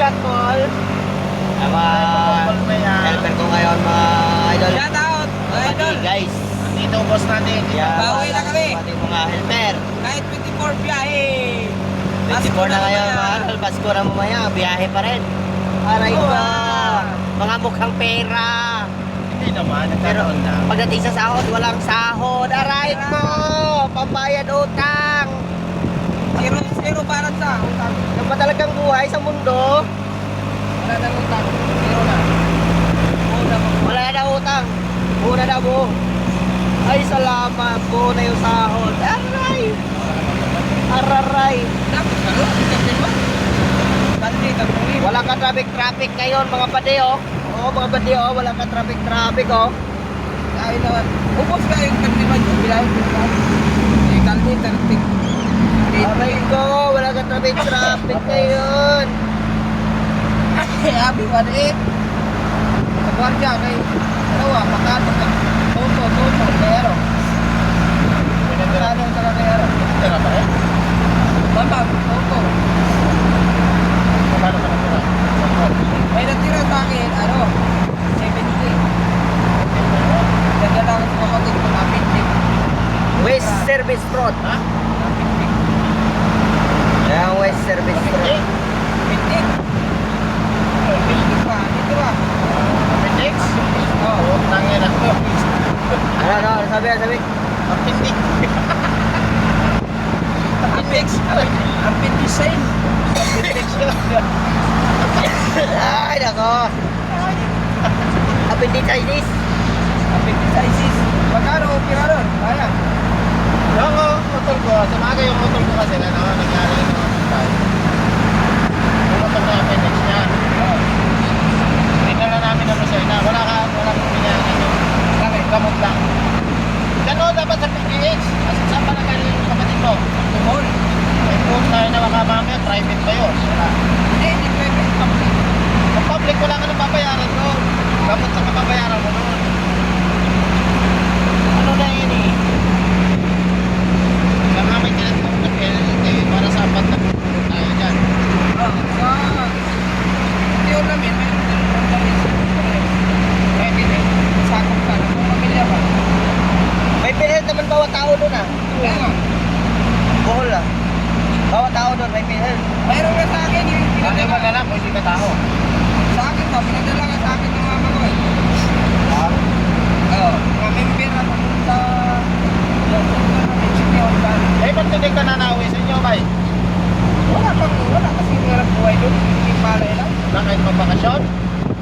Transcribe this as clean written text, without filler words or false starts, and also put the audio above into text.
Shot Paul. Mga helper ko ngayon mga idol. Shout out, mga idol. Guys. Dito boss natin. Yeah, Bawi na kami. Ating mga helper. Kahit 24 biyahe. 24 na ngayon mga idol. Pasko na mamaya. Biyahe pa rin. Aray ko. Mga mukhang pera. Hindi naman, Pero nagkataon na. pagdating sa sahod, walang sahod. Aray ko. Pambayad utang. Zero para sa utang. Yung ba talagang buhay sa mundo? Wala nang utang. Zero na. Wala na utang. Muna na mo. Ay, salamat po na yung sahod. Aray! Araray! Dapat ka rin. Tingnan mo. Bandi, tagpuli. Walang ka traffic ngayon mga pade oh. Oo mga pade oh, walang ka traffic oh. Ay naman. Ubos ka yung kandiman yung bilahe. Kalmi, tarting. Aray ko, walang ka traffic ngayon. Abi ba eh? Sa gwardiya kay dalawa, makato ka. Toto, pero. Pinagdala ka pero. Tira pa rin. Bambang, toto. Paano ka natira? May natira sa akin, 70. Nagdala ko sa kapatid ko, napintik. West Service Road. Ha? Napintik. Ayan, West Service Road. Pintik. Pintik pa, dito ba? Appendix? Oo. Oo, tangin ako. Ano, sabi. Appendix. Appendix. Appendicine. Appendix. Ay, nako. Appendicitis. Appendicitis. Magkano pira ron? Kaya. Yung motor ko, sa mga yung motor ko kasi nangyari yung tayo. Yung motor na appendix niya. Tinala namin na Rosena. Walang pinyahan yung gamot lang. Gano'n dapat sa PGH. Kasi saan pa nagaling yung kapatid mo? Tumol. May phone tayo na makamamaya, private pa yun. Wala. Hindi pwede. Kung public, wala ka nang babayaran doon. Gamot sa kababayaran mo doon. Ano na yun eh? Saka may tinatawag na penalty para sa apat na pupunod tayo dyan. Sa tiyo namin, may pwede din. Sakop ka na. Kung pamilya ba? May pinhealth naman bawat tao doon ah. Kaya nga. Bohol ah. Bawat tao doon may pinhealth. Mayroon ka sa akin yung Ano ba pinadala. na lang kung hindi ka tao? Sa akin ba? Pinadala ka sa akin ng mama ko eh. Oo. Mga member na pumunta Eh, ba't hindi ka nanawi sa inyo, bay? wala kasi meron buhay doon. Hindi pala lang. Wala kahit magbakasyon?